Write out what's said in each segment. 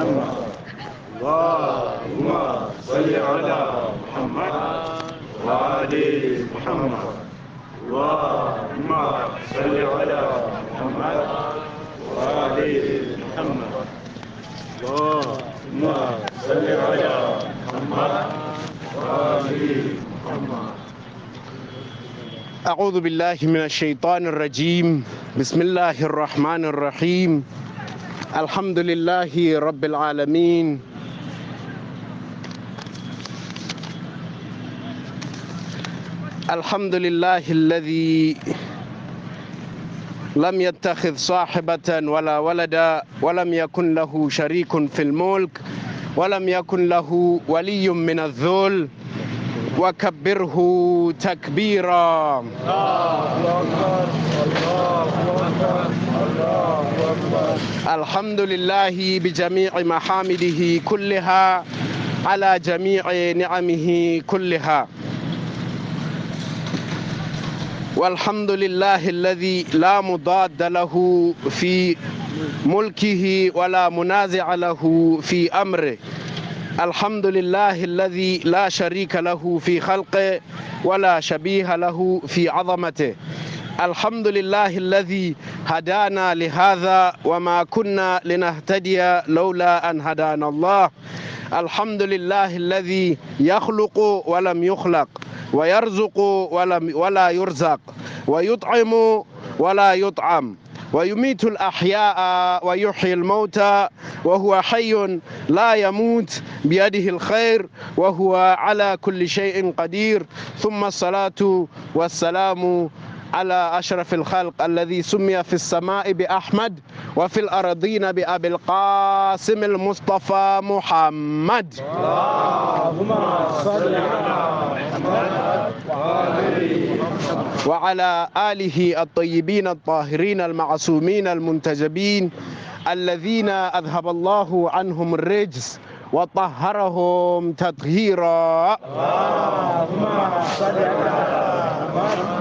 محمد اللهم صل على محمد وآل محمد اللهم صل على محمد وآل محمد اللهم صل على محمد وآل محمد. أعوذ بالله من الشيطان الرجيم. بسم الله الرحمن الرحيم. الحمد لله رب العالمين. الحمد لله الذي لم يتخذ صاحبة ولا ولدا ولم يكن له شريك في الملك ولم يكن له ولي من الذل وكبره تكبيرا. الحمد لله بجميع محامده كلها على جميع نعمه كلها. والحمد لله الذي لا مضاد له في ملكه ولا منازع له في أمره. الحمد لله الذي لا شريك له في خلقه ولا شبيه له في عظمته. الحمد لله الذي هدانا لهذا وما كنا لنهتدي لولا أن هدانا الله. الحمد لله الذي يخلق ولم يخلق ويرزق ولا يرزق ويطعم ولا يطعم ويميت الأحياء ويحيي الموتى وهو حي لا يموت بيده الخير وهو على كل شيء قدير. ثم الصلاة والسلام على أشرف الخلق الذي سمي في السماء بأحمد وفي الأرضين بأبي القاسم المصطفى محمد. اللهم صل على محمد وعلى آله الطيبين الطاهرين المعصومين المنتجبين الذين أذهب الله عنهم الرجس وطهرهم تطهيرا. اللهم صل على محمد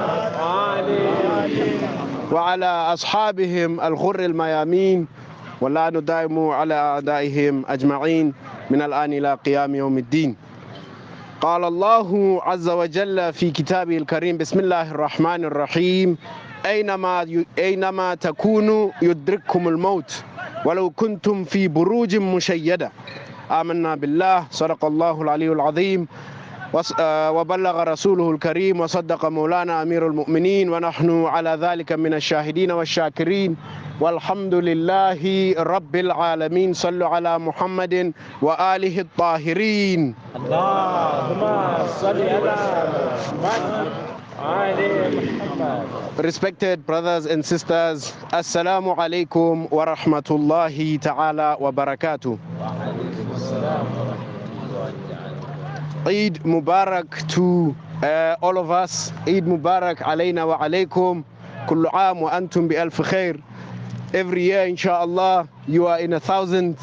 وعلى أصحابهم الغر الميامين ولا ندائم على أعدائهم أجمعين من الآن إلى قيام يوم الدين. قال الله عز وجل في كتابه الكريم: بسم الله الرحمن الرحيم. أينما تكونوا يدرككم الموت ولو كنتم في بروج مشيدة. آمنا بالله، صدق الله العلي العظيم، وبلغ رسوله الكريم، وصدق مولانا أمير المؤمنين، ونحن على ذلك من الشاهدين والشاكرين، والحمد لله رب العالمين. صلوا على محمد وآله الطاهرين. اللهم صل على محمد وآل محمد. Respected brothers and sisters, Assalamu alaikum wa rahmatullahi ta'ala wa barakatuh. Eid Mubarak to all of us. Eid Mubarak alayna wa alaykum. Kullu aam wa antum bi alf khair. Every year, inshallah, you are in 1,000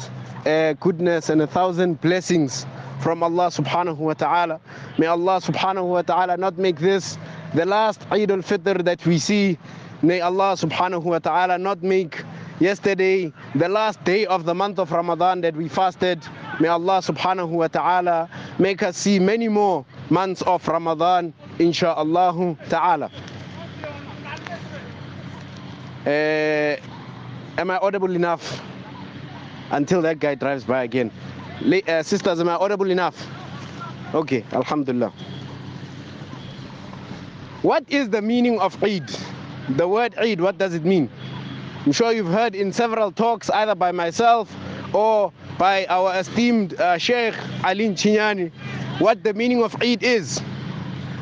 goodness and 1,000 blessings from Allah subhanahu wa ta'ala. May Allah subhanahu wa ta'ala not make this the last Eid Al-Fitr that we see. May Allah subhanahu wa ta'ala not make yesterday the last day of the month of Ramadan that we fasted. May Allah subhanahu wa ta'ala make us see many more months of Ramadan, insha'Allah ta'ala. Am I audible enough? Until that guy drives by again. Sisters, am I audible enough? Okay, alhamdulillah. What is the meaning of Eid? The word Eid, what does it mean? I'm sure you've heard in several talks, either by myself or by our esteemed Sheikh Alin Chinyani, what the meaning of Eid is,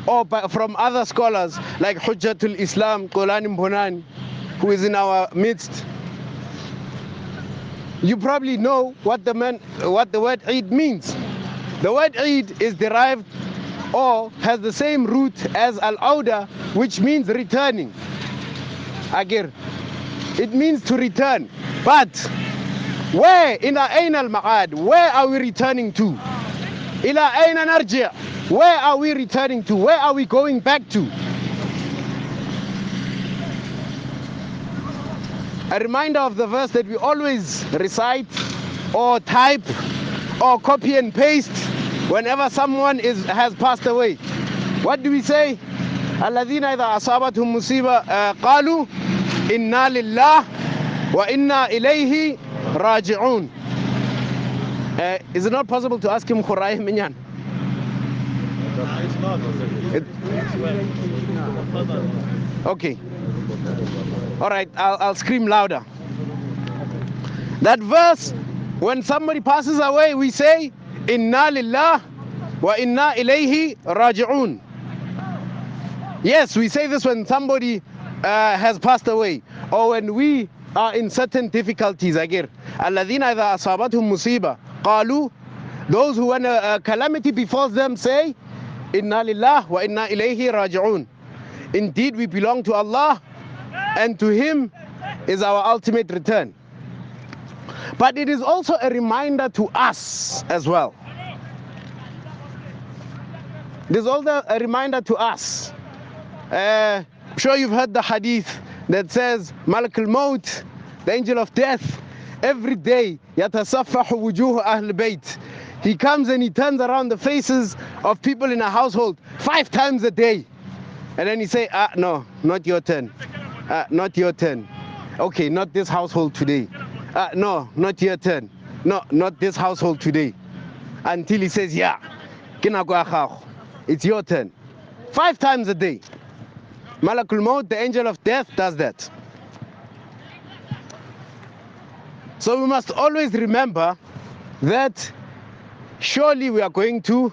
or from other scholars like Hujjatul Islam Qulanim Bonani, who is in our midst. You probably know what the word Eid means. The word Eid is derived or has the same root as Al-Auda, which means returning. Agir. It means to return. But where in Ain al-Ma'ad, where are we returning to? Ila Aina Narji', where are we returning to? Where are we going back to? A reminder of the verse that we always recite or type or copy and paste whenever someone has passed away. What do we say? الذين إذا أصابتهم مصيبة قالوا إنا لله وإنا إليه راجعون. Is it not possible to ask him Khurayh Minyan? Okay. All right, I'll scream louder. That verse, when somebody passes away, we say Inna lillah wa inna ilayhi raji'un. Yes, we say this when somebody has passed away, or when we are in certain difficulties. Again, alladhina idha asabathum musiba qalu, those who when a calamity befalls them say Inna lillah wa inna ilayhi raji'un. Indeed, we belong to Allah, and to Him is our ultimate return. But it is also a reminder to us as well. There's also a reminder to us. I'm sure you've heard the hadith that says Malak al-Maut, the angel of death, every day yatasaffahu wujuh ahl bayt. He comes and he turns around the faces of people in a household 5 times a day. And then he say, no, not your turn. Not your turn. Okay, not this household today. No, not your turn. No, not this household today. Until he says, yeah, it's your turn. 5 times a day. Malakul Maut, the angel of death, does that. So we must always remember that surely we are going to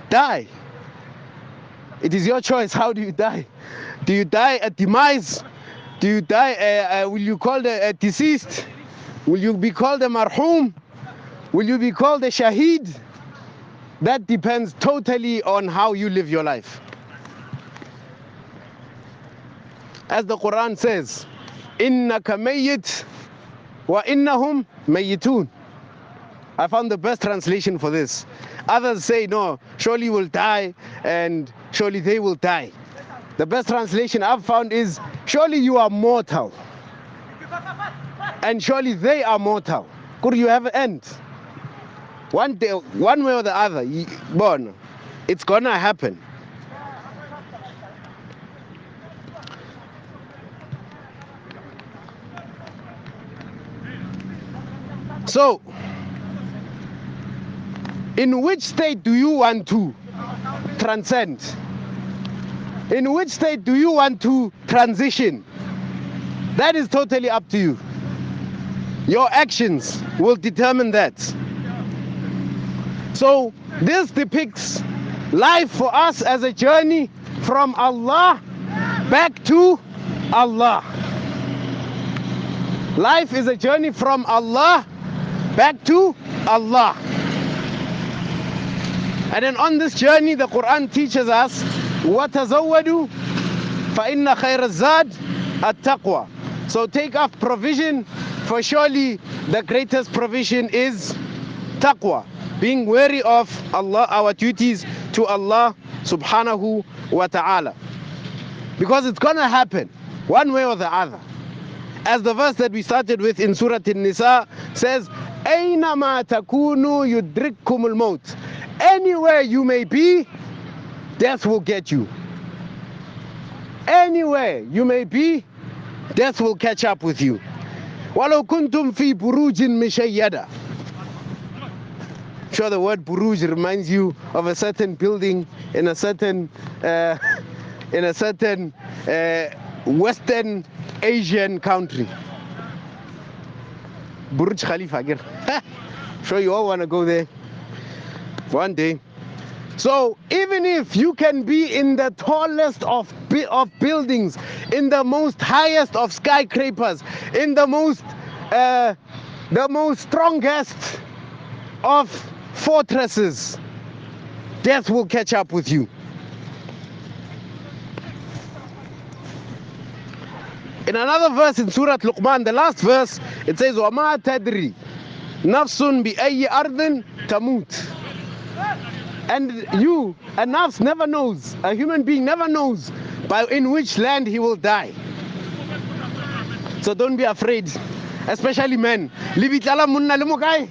die. It is your choice. How do you die? Do you die a demise? Do you die, will you call a deceased? Will you be called a marhum? Will you be called a shaheed? That depends totally on how you live your life. As the Quran says, innaka mayyit wa innahum mayyitun. I found the best translation for this. Others say, no, surely you will die and surely they will die. The best translation I've found is, surely you are mortal and surely they are mortal. Could you have an end? One day, one way or the other, born, it's gonna happen. So, in which state do you want to transcend? In which state do you want to transition? That is totally up to you. Your actions will determine that. So this depicts life for us as a journey from Allah back to Allah. Life is a journey from Allah back to Allah. And then on this journey, the Quran teaches us, وَتَزَوَّدُوا فَإِنَّ خَيْرَ الزَّادِ التَّقْوَى. So take up provision, for surely the greatest provision is taqwa, being wary of Allah, our duties to Allah subhanahu wa ta'ala. Because it's gonna happen, one way or the other. As the verse that we started with in Surah An-Nisa says, أَيْنَمَا تَكُونُوا يُدْرِكْكُمُ الْمَوْتِ. Anywhere you may be, death will get you. Anywhere you may be, death will catch up with you. وَلَوْ كُنْتُمْ فِي بُرُوجٍ مِشَيَّدَةٍ. Sure, the word buruj reminds you of a certain building in a certain Western Asian country. Burj Khalifa again. Sure, you all want to go there one day. So even if you can be in the tallest of buildings, in the most highest of skyscrapers, in the most strongest of fortresses, death will catch up with you. In another verse in Surah Luqman, the last verse, it says, وَمَا تَدْرِي نَفْسٌ بِأَيِّ أَرْضٍ تَمُوتُ. And a nafs never knows, a human being never knows in which land he will die. So don't be afraid. especially men. Libitala munna le mo kae?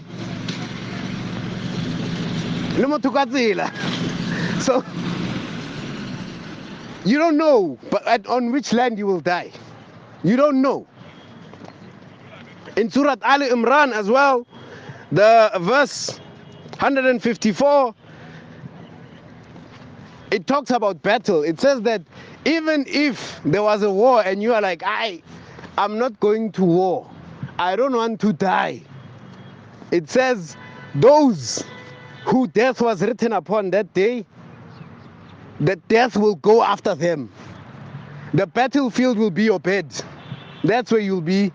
Le mo tukatsela. So you don't know, but on which land you will die. You don't know. In Surah Al Imran as well, the verse 154, it talks about battle. It says that even if there was a war and you are like, I'm not going to war, I don't want to die. It says those who death was written upon that day, that death will go after them. The battlefield will be your bed. That's where you'll be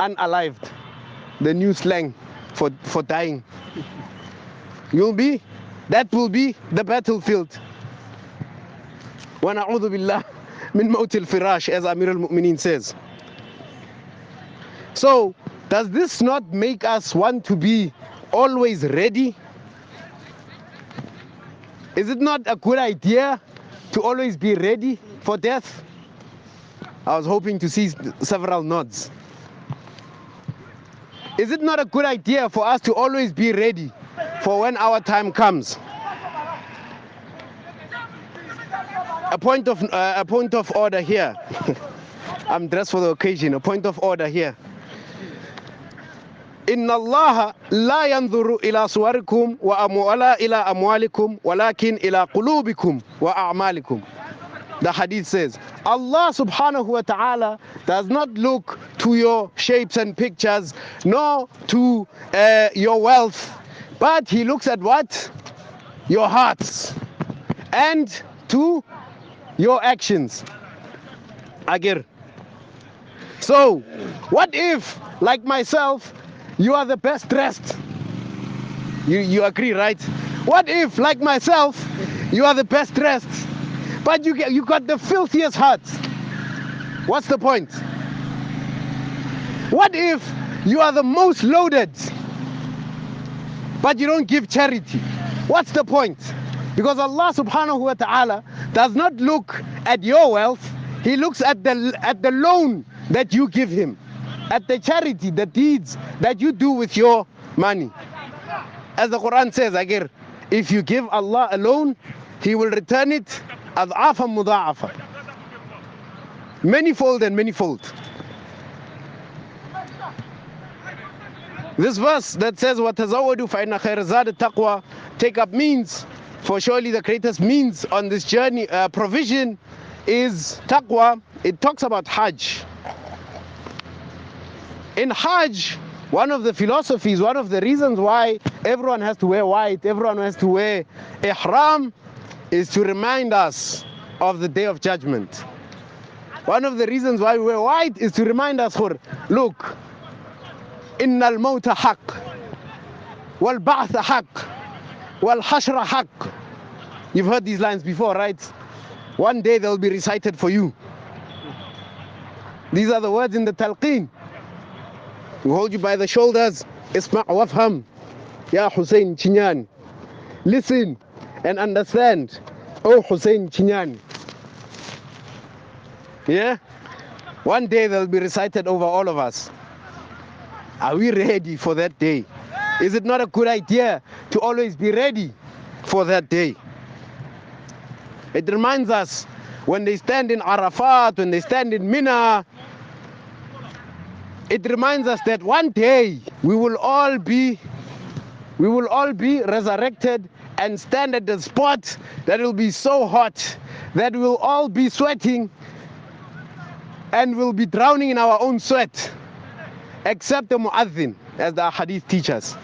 unalived. The new slang for dying. That will be the battlefield. وَنَعُوذُ بِاللَّهِ مِنْ مَوْتِ الْفِرَاشِ, as Amir al-Mu'mineen says. So, does this not make us want to be always ready? Is it not a good idea to always be ready for death? I was hoping to see several nods. Is it not a good idea for us to always be ready for when our time comes? A point of order here. I'm dressed for the occasion. A point of order here. إن الله لا ينظر إلى صوركم ولا إلى أموالكم ولكن إلى قلوبكم وأعمالكم. The hadith says, Allah subhanahu wa ta'ala does not look to your shapes and pictures, nor to your wealth, but He looks at what? Your hearts, and to your actions. Agir. So, what if, like myself, you are the best dressed? You agree, right? What if, like myself, you are the best dressed, but you got the filthiest heart? What's the point? What if you are the most loaded, but you don't give charity? What's the point? Because Allah subhanahu wa ta'ala does not look at your wealth. He looks at the loan that you give Him, at the charity, the deeds that you do with your money. As the Quran says, Agir, if you give Allah a loan, He will return it ad'afan mudha'afa, manifold and manifold. This verse that says وَتَزَوَّدُوا فَإِنَّ خَيْرَ الزَّادِ التَّقْوَى, take up means, for surely the greatest means on this journey, provision, is taqwa. It talks about Hajj. In Hajj, one of the philosophies, one of the reasons why everyone has to wear white, everyone has to wear ihram, is to remind us of the Day of Judgment. One of the reasons why we wear white is to remind us, look, إِنَّ الْمَوْتَ حَقٌّ وَالْبَعْثَ حَقٌّ وَالْحَشْرَ حَقٌّ. You've heard these lines before, right? One day they'll be recited for you. These are the words in the talqeen. We hold you by the shoulders. Isma' wafham, Ya Hussein Chinyani. Listen and understand, oh Hussein Chinyani. Yeah? One day they'll be recited over all of us. Are we ready for that day? Is it not a good idea to always be ready for that day? It reminds us when they stand in Arafat, when they stand in Mina, it reminds us that one day we will all be resurrected and stand at the spot that will be so hot that we'll all be sweating and we'll be drowning in our own sweat, except the mu'adhin, as the hadith teaches.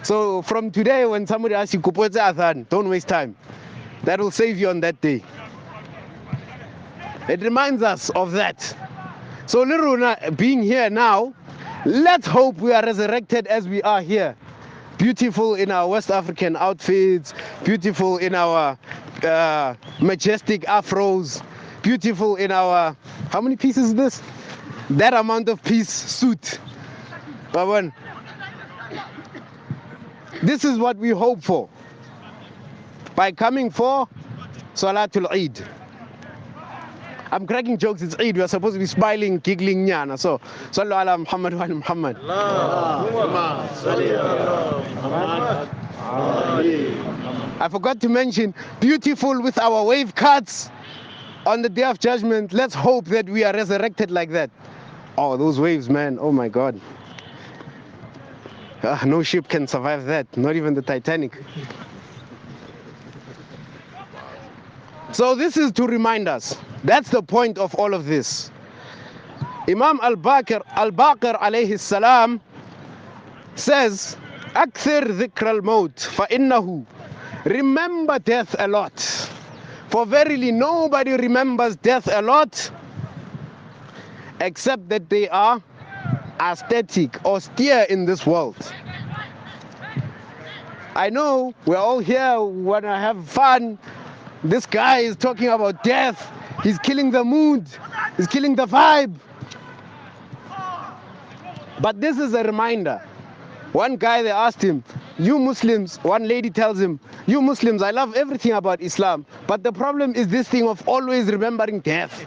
So from today, when somebody asks you, Kupotse Adhan, don't waste time. That will save you on that day. It reminds us of that. So Liruna, being here now, let's hope we are resurrected as we are here. Beautiful in our West African outfits, beautiful in our majestic afros, beautiful in our, how many pieces is this? That amount of piece suit. Baban. This is what we hope for by coming for Salatul Eid. I'm cracking jokes. It's Eid. We are supposed to be smiling, giggling, nyana. So, sallu ala Muhammad wa ala Muhammad. I forgot to mention, beautiful with our wave cards on the day of judgment. Let's hope that we are resurrected like that. Oh, those waves, man. Oh my God. No ship can survive that. Not even the Titanic. So this is to remind us. That's the point of all of this. Imam Al-Baqir alayhi salam says, أكثر ذكر الموت فإنه, remember death a lot. For verily nobody remembers death a lot except that they are aesthetic, austere in this world. I know we're all here, we want to have fun. This guy is talking about death. He's killing the mood. He's killing the vibe. But this is a reminder. One guy, they asked him, you Muslims, one lady tells him, you Muslims, I love everything about Islam, but the problem is this thing of always remembering death.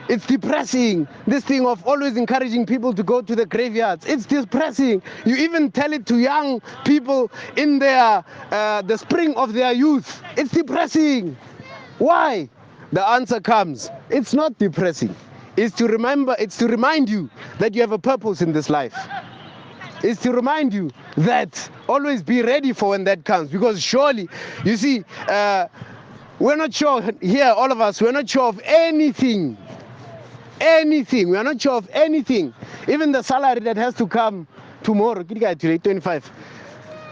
It's depressing. This thing of always encouraging people to go to the graveyards. It's depressing. You even tell it to young people in their the spring of their youth. It's depressing. Why? The answer comes. It's not depressing. It's to remember. It's to remind you that you have a purpose in this life. It's to remind you that always be ready for when that comes. Because surely, you see, we're not sure here, all of us, we're not sure of anything. Anything. We are not sure of anything. Even the salary that has to come tomorrow, 25.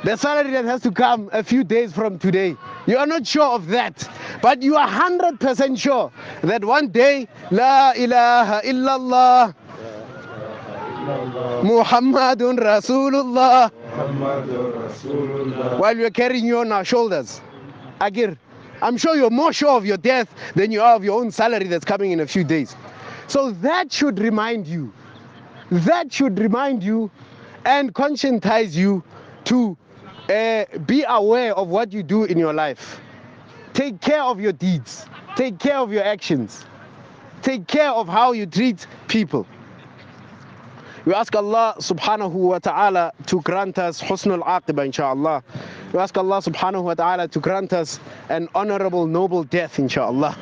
The salary that has to come a few days from today. You are not sure of that. But you are 100% sure that one day, La ilaha illallah, Muhammadun Rasulullah, while we are carrying you on our shoulders. Agir, I'm sure you're more sure of your death than you are of your own salary that's coming in a few days. So that should remind you. That should remind you and conscientize you to be aware of what you do in your life. Take care of your deeds. Take care of your actions. Take care of how you treat people. We ask Allah subhanahu wa ta'ala to grant us husnul aqiba, inshallah. We ask Allah subhanahu wa ta'ala to grant us an honorable, noble death, inshallah.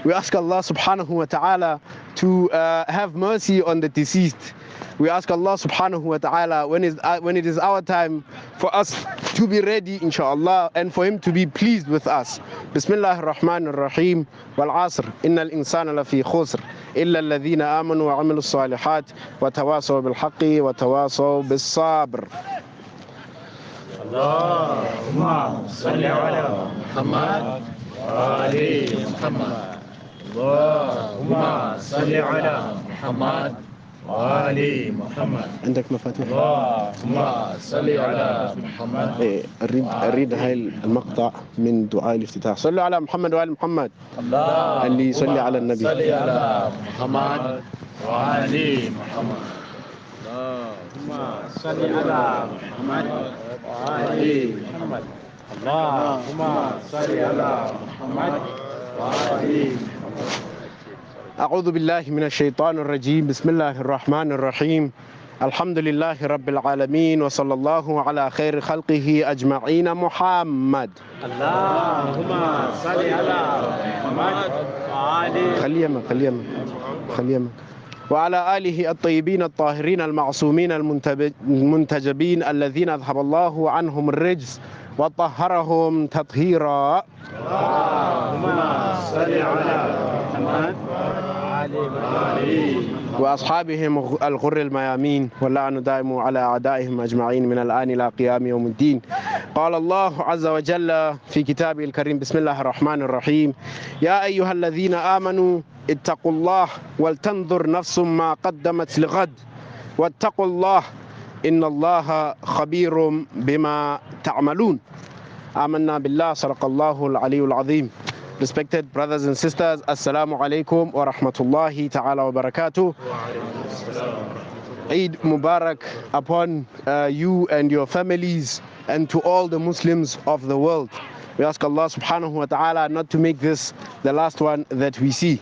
We ask Allah subhanahu wa ta'ala to have mercy on the deceased. We ask Allah subhanahu wa ta'ala when it is our time for us to be ready, inshallah, and for Him to be pleased with us. Bismillah ar-Rahman ar-Rahim. Wal asr. Innal insana lafi khusr. Illa alladhina amanu wa amilu salihat. Wa tawasaw bil haqqi wa tawasaw bis sabr. Allahumma salli ala Muhammad wa ali Muhammad. Allahumma salli ala Muhammad وآل محمد. عندك مفاتيح؟ اللهم صل على محمد. أريد هاي المقطع من دعاء الافتتاح. صلوا على محمد وآل محمد. اللي يصلي على النبي. صل على محمد وآل محمد. اللهم صل على محمد وآل محمد. اللهم صل على محمد وآل محمد. أعوذ بالله من الشيطان الرجيم. بسم الله الرحمن الرحيم. الحمد لله رب العالمين وصلى الله على خير خلقه أجمعين محمد. اللهم صل على محمد خليما وعلى آله الطيبين الطاهرين المعصومين المنتجبين الذين أذهب الله عنهم الرجس وطهرهم تطهيرا. اللهم صل على محمد وأصحابهم الغر الميامين واللعن دائم على أعدائهم أجمعين من الآن إلى قيام يوم الدين. قال الله عز وجل في كتابه الكريم. بسم الله الرحمن الرحيم. يا أيها الذين آمنوا اتقوا الله ولتنظر نفس ما قدمت لغد واتقوا الله إن الله خبير بما تعملون. آمنا بالله. صدق الله العلي العظيم. Respected brothers and sisters, Assalamu alaikum wa rahmatullahi ta'ala wa barakatuh. Eid Mubarak upon you and your families and to all the Muslims of the world. We ask Allah subhanahu wa ta'ala not to make this the last one that we see.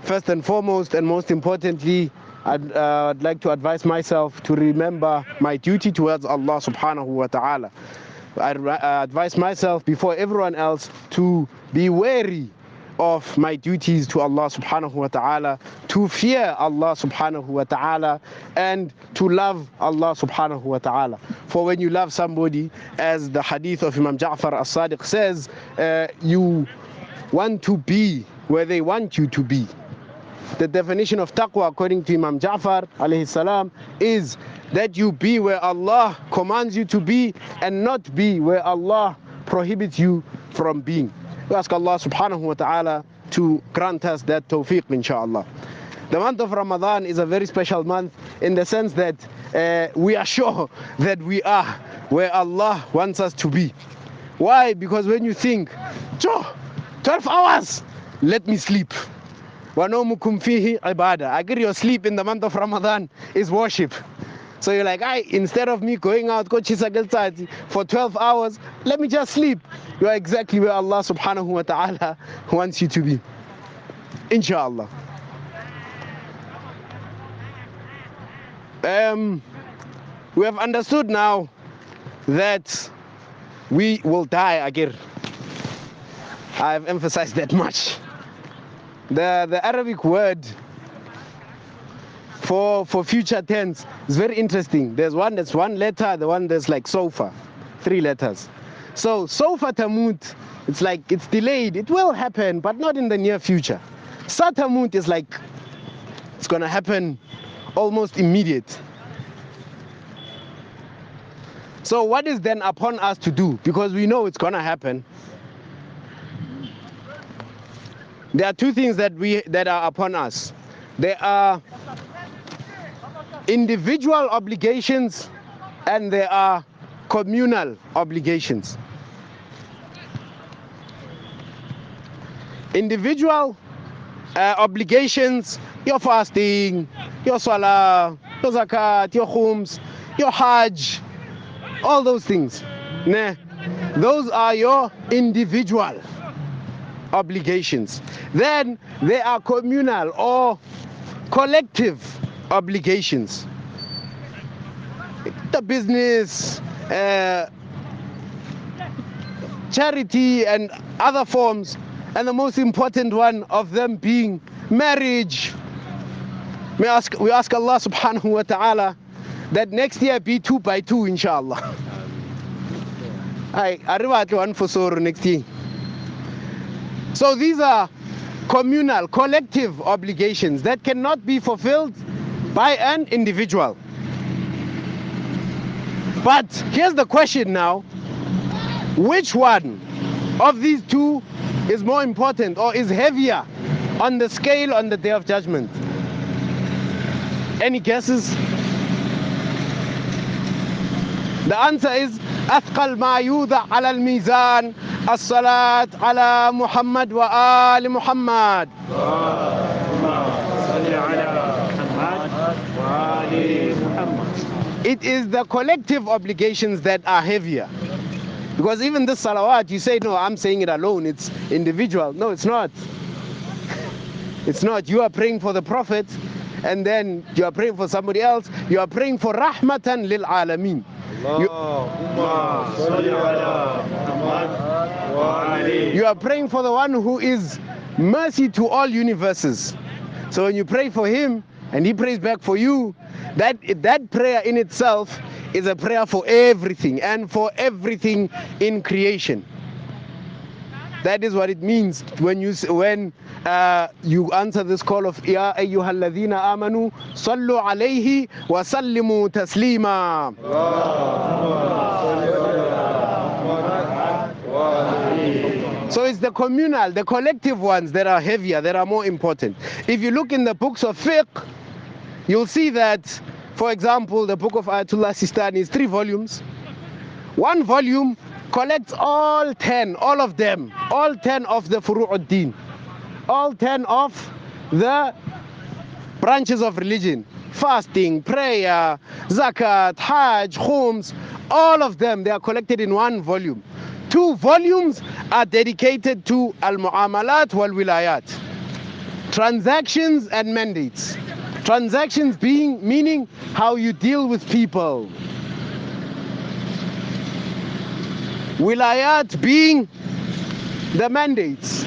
First and foremost, and most importantly, I'd like to advise myself to remember my duty towards Allah subhanahu wa ta'ala. I advise myself before everyone else to be wary of my duties to Allah subhanahu wa ta'ala, to fear Allah subhanahu wa ta'ala, and to love Allah subhanahu wa ta'ala. For when you love somebody, as the hadith of Imam Ja'far as-Sadiq says, you want to be where they want you to be. The definition of taqwa according to Imam Ja'far alayhi salam is that you be where Allah commands you to be and not be where Allah prohibits you from being. We ask Allah subhanahu wa ta'ala to grant us that tawfiq, inshallah. The month of Ramadan is a very special month in the sense that we are sure that we are where Allah wants us to be. Why? Because when you think, 12 hours, let me sleep. وَنَوْمُكُمْ فِيهِ عِبَادَةً. I get your sleep in the month of Ramadan is worship. So you're like, instead of me going out for 12 hours, let me just sleep. You are exactly where Allah subhanahu wa ta'ala wants you to be. Inshallah. We have understood now that we will die again. I've emphasized that much. The Arabic word for future tense is very interesting. There's one that's one letter, the one that's like sofa, 3 letters. So sofa tamut, it's like it's delayed. It will happen, but not in the near future. Satamut is like it's gonna happen almost immediate. So what is then upon us to do? Because we know it's gonna happen. There are 2 things that are upon us. There are individual obligations and there are communal obligations. Individual obligations, your fasting, your salah, your zakat, your khums, your hajj, all those things. Those are your individual obligations. Then there are communal or collective obligations. The business, charity and other forms, and the most important one of them being marriage. We ask Allah subhanahu wa ta'ala that next year be 2 by 2 inshallah. I arrive one for sorrow next year. So these are communal, collective obligations that cannot be fulfilled by an individual. But here's the question now. Which one of these 2 is more important or is heavier on the scale on the Day of Judgment? Any guesses? The answer is أثقل ما يوضع على الميزان الصلاة على محمد وآل محمد. It is the collective obligations that are heavier. Because even this salawat, you say, no, I'm saying it alone, it's individual. No, it's not. It's not. You are praying for the Prophet, and then you are praying for somebody else. You are praying for rahmatan lil alameen. You are praying for the one who is mercy to all universes. So when you pray for him and he prays back for you, that prayer in itself is a prayer for everything and for everything in creation. That is what it means when you answer this call of Ya ayyuhalladhina amanu sallu alayhi wa sallimu taslima. So it's the communal, the collective ones that are heavier, that are more important. If you look in the books of fiqh, you'll see that, for example, the book of Ayatollah Sistani is 3 volumes. 1 volume collects all 10 of the furu'ud-din, all 10 of the branches of religion: fasting, prayer, zakat, hajj, khums, all of them, they are collected in 1 volume. 2 volumes are dedicated to al-mu'amalat wal-wilayat. Transactions and mandates. Transactions meaning how you deal with people. Wilayat being the mandates.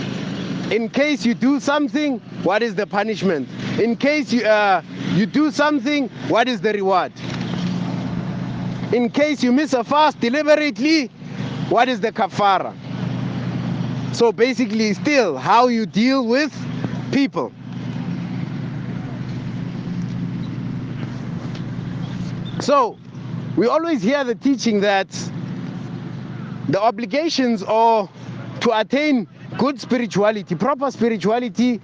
In case you do something, what is the punishment? In case you do something, what is the reward? In case you miss a fast deliberately, what is the kafara? So basically still how you deal with people. So we always hear the teaching that the obligations are to attain good spirituality, proper spirituality.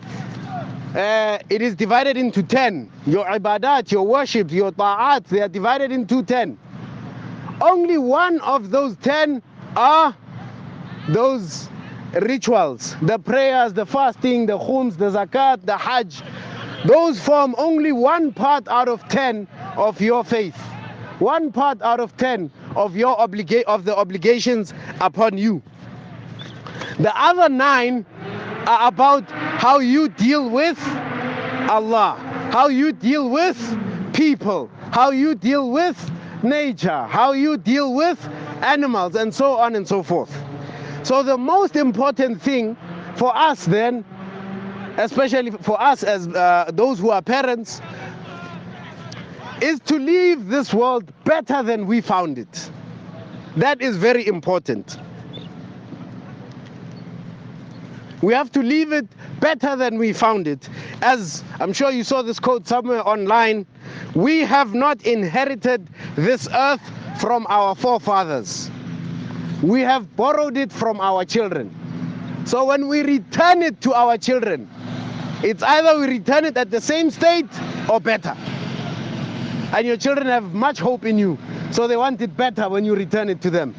It is divided into 10. Your ibadat, your worship, your ta'at, they are divided into 10. Only one of those 10 are those rituals, the prayers, the fasting, the khums, the zakat, the hajj. Those form only one part out of 10 of your faith. One part out of 10 of your obligations upon you. The other 9 are about how you deal with Allah, how you deal with people, how you deal with nature, how you deal with animals, and so on and so forth. So the most important thing for us then, especially for us as those who are parents, is to leave this world better than we found it. That is very important. We have to leave it better than we found it. As I'm sure you saw this quote somewhere online, we have not inherited this earth from our forefathers. We have borrowed it from our children. So when we return it to our children, it's either we return it at the same state or better. And your children have much hope in you, so they want it better when you return it to them.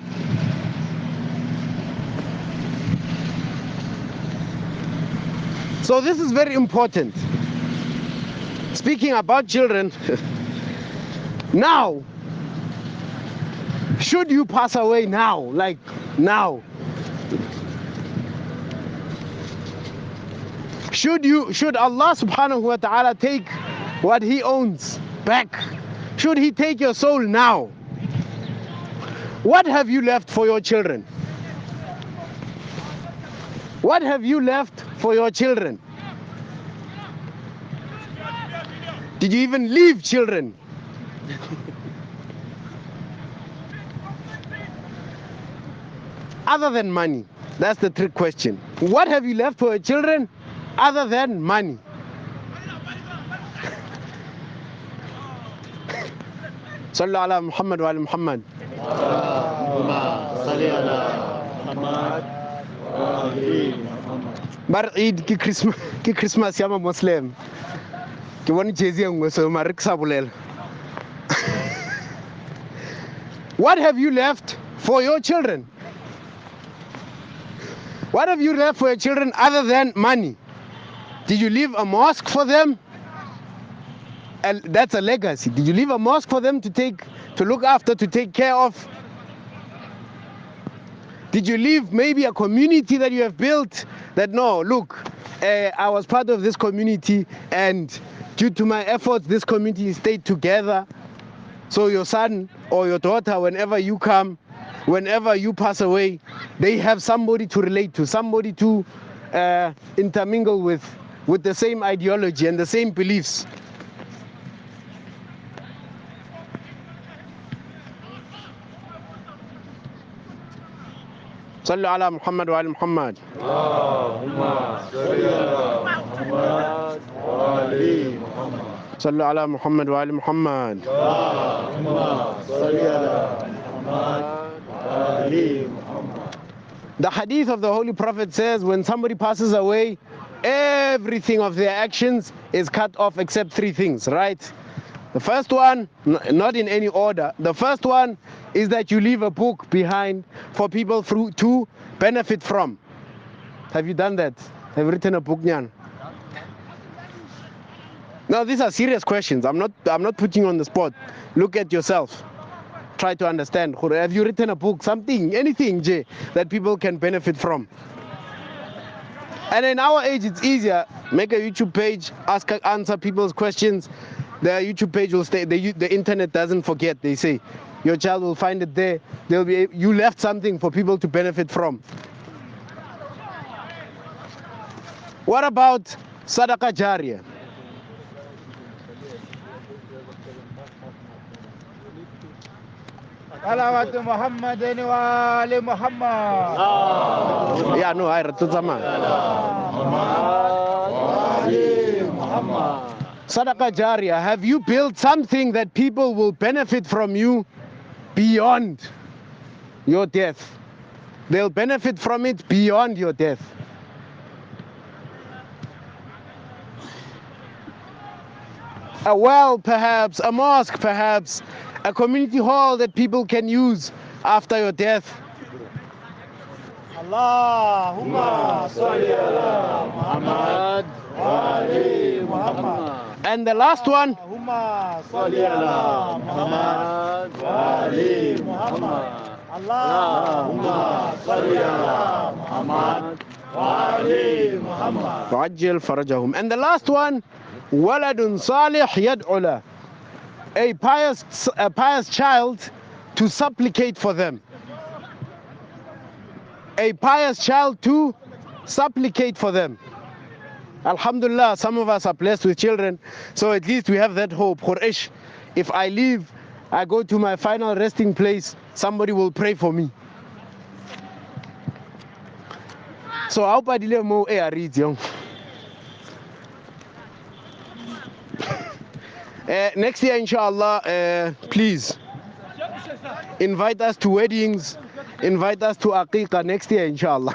So this is very important. Speaking about children, now, should you pass away now, like now, should Allah subhanahu wa ta'ala take what He owns back? Should He take your soul now? What have you left for your children? What have you left for your children? Did you even leave children? Other than money, that's the trick question. What have you left for your children other than money? Sallu ala Muhammad wa ala Muhammad. Bar Eid ki Christmas yama Muslim. Ki wani jezi yangu so marik sabulel. What have you left for your children? What have you left for your children other than money? Did you leave a mosque for them? And that's a legacy. Did you leave a mosque for them to look after, to take care of? Did you leave maybe a community that you have built that, no, look, I was part of this community and due to my efforts, this community stayed together. So your son or your daughter, whenever you come, whenever you pass away, they have somebody to relate to, somebody to intermingle with the same ideology and the same beliefs. صلوا على محمد وعلى محمد. اللهم صل على محمد وعلى محمد. صلوا على محمد وعلى محمد. اللهم صل على محمد وعلى محمد. The hadith of the Holy Prophet says when somebody passes away, everything of their actions is cut off except 3 things, right? The first one, not in any order, the first one is that you leave a book behind for people to benefit from. Have you done that? Have you written a book, Nyan? No, these are serious questions. I'm not putting you on the spot. Look at yourself. Try to understand. Have you written a book, something, anything, Jay, that people can benefit from? And in our age, it's easier. Make a YouTube page, answer people's questions. The YouTube page will stay. The internet doesn't forget. They say your child will find it there. You left something for people to benefit from. What about sadaqah jariyah? Salawat Muhammad wa ali Muhammad. Yeah, no, I read Muhammad. Sadaqah jariyah. Have you built something that people will benefit from you beyond your death? They'll benefit from it beyond your death. A well, perhaps, a mosque, perhaps, a community hall that people can use after your death. Allahumma salli ala Muhammad wa ali Muhammad. And the last one. Allahumma salli ala Muhammad wa ali Muhammad. Allahumma salli ala Muhammad wa ali Muhammad. وعجل فرجهم. And the last one, waladun salih yad'u lah. A pious child to supplicate for them. A pious child to supplicate for them. Alhamdulillah, some of us are blessed with children, so at least we have that hope. Quraysh, if I leave, I go to my final resting place, somebody will pray for me. So I hope I didn't more read, young. Next year, inshallah, please invite us to weddings, invite us to aqiqah next year, inshallah.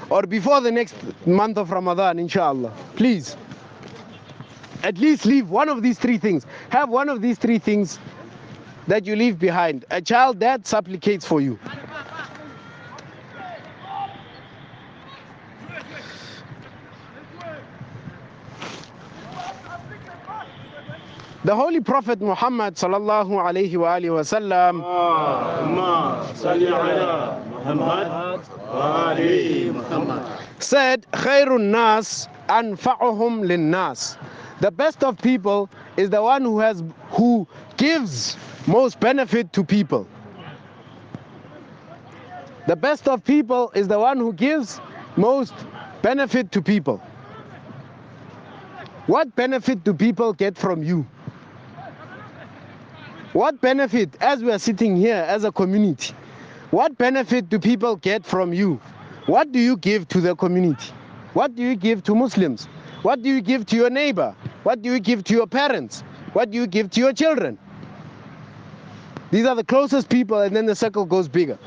Or before the next month of Ramadan, inshallah. Please. At least leave one of these three things. Have one of these three things that you leave behind. A child that supplicates for you. The Holy Prophet Muhammad sallallahu alayhi wa alihi wa sallam said, Khairun nas anfa'uhum lin nas. The best of people is the one who gives most benefit to people. The best of people is the one who gives most benefit to people. What benefit do people get from you? What benefit, as we are sitting here as a community, what benefit do people get from you? What do you give to the community? What do you give to Muslims? What do you give to your neighbor? What do you give to your parents? What do you give to your children? These are the closest people, and then the circle goes bigger.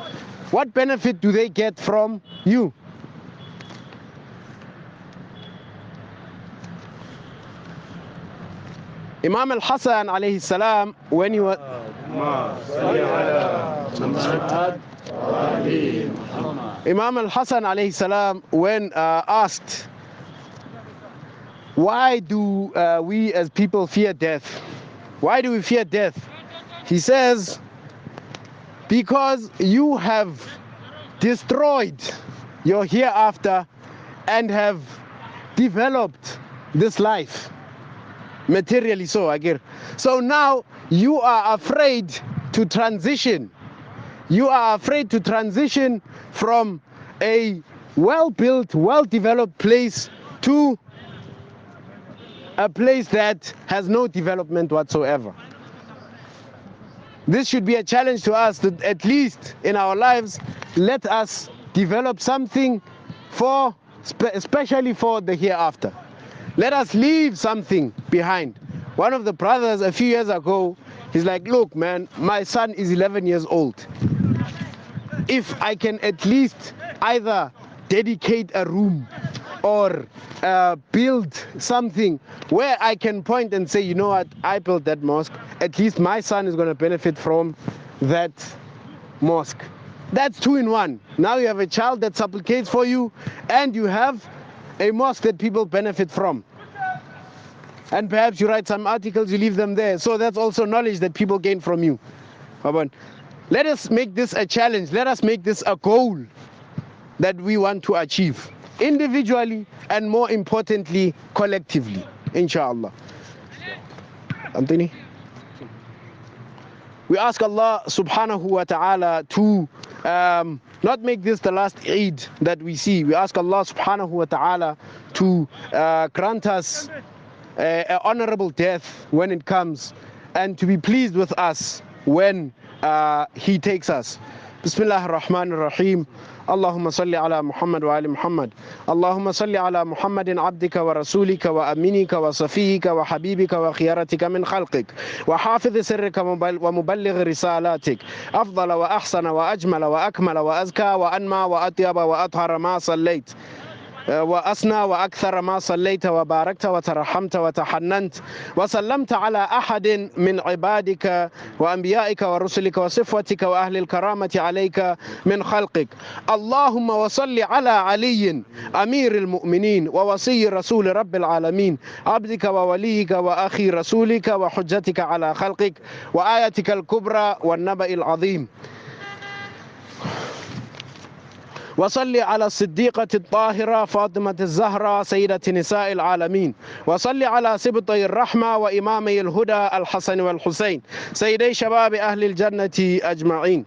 What benefit do they get from you? Imam Al-Hasan alayhi salam, when he was Imam Al-Hasan alayhi salam, when asked, why do we as people fear death? Why do we fear death? He says, because you have destroyed your hereafter and have developed this life. Materially so, I get. So now you are afraid to transition. You are afraid to transition from a well-built, well-developed place to a place that has no development whatsoever. This should be a challenge to us, that at least in our lives, let us develop something for, especially for the hereafter. Let us leave something behind. One of the brothers a few years ago, he's like, look man, my son is 11 years old. If I can at least either dedicate a room or build something where I can point and say, you know what, I built that mosque, at least my son is going to benefit from that mosque. That's two in one. Now you have a child that supplicates for you, and you have a mosque that people benefit from. And perhaps you write some articles, you leave them there. So that's also knowledge that people gain from you. Let us make this a challenge. Let us make this a goal that we want to achieve. individually and more importantly, collectively, inshallah. Anthony? We ask Allah subhanahu wa ta'ala to not make this the last Eid that we see. We ask Allah subhanahu wa ta'ala to grant us an honorable death when it comes, and to be pleased with us when He takes us. Bismillah ar-Rahman ar-Rahim. اللهم صل على محمد وآل محمد اللهم صل على محمد عبدك ورسولك وأمينك وصفيك وحبيبك وخيرتك من خلقك وحافظ سرك ومبلغ رسالاتك أفضل وأحسن وأجمل وأكمل وأزكى وأنمى وأطيب وأطهر ما صليت وأسنى وأكثر ما صليت وباركت وترحمت وتحننت وسلمت على أحد من عبادك وأنبيائك ورسلك وصفوتك وأهل الكرامة عليك من خلقك. اللهم وصل على علي أمير المؤمنين ووصي رسول رب العالمين عبدك ووليك وأخي رسولك وحجتك على خلقك وآيتك الكبرى والنبأ العظيم. وصل على الصديقة الطاهرة فاطمة الزهراء سيدة نساء العالمين. وصل على سبطي الرحمة وإمامي الهدى الحسن والحسين سيدي شباب أهل الجنة أجمعين.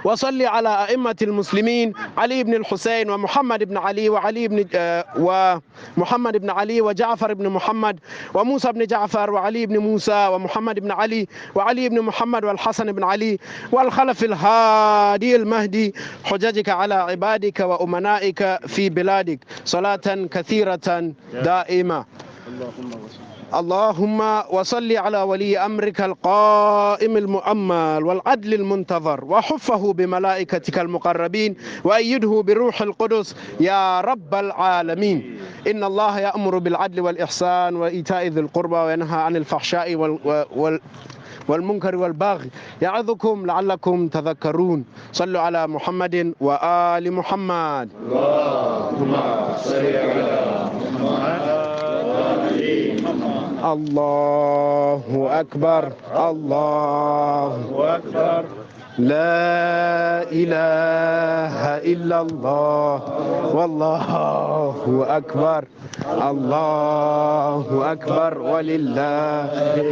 وصل على أئمة المسلمين علي بن الحسين ومحمد بن علي ومحمد بن علي وجعفر بن محمد وموسى بن جعفر وعلي بن موسى ومحمد بن علي وعلي بن محمد والحسن بن علي والخلف الهادي المهدي حججك على عبادك وأمنائك في بلادك صلاة كثيرة دائمة. اللهم وصل على ولي أمرك القائم المؤمل والعدل المنتظر وحفه بملائكتك المقربين وأيده بروح القدس يا رب العالمين. إن الله يأمر بالعدل والإحسان وإيتاء ذي القربى وينهى عن الفحشاء والمنكر والبغي يعظكم لعلكم تذكرون. صلوا على محمد وآل محمد. اللهم صل على محمد. الله أكبر الله أكبر. لا إله إلا الله والله أكبر الله أكبر ولله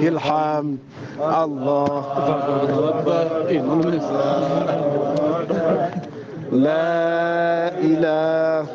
الحمد. الله لا إله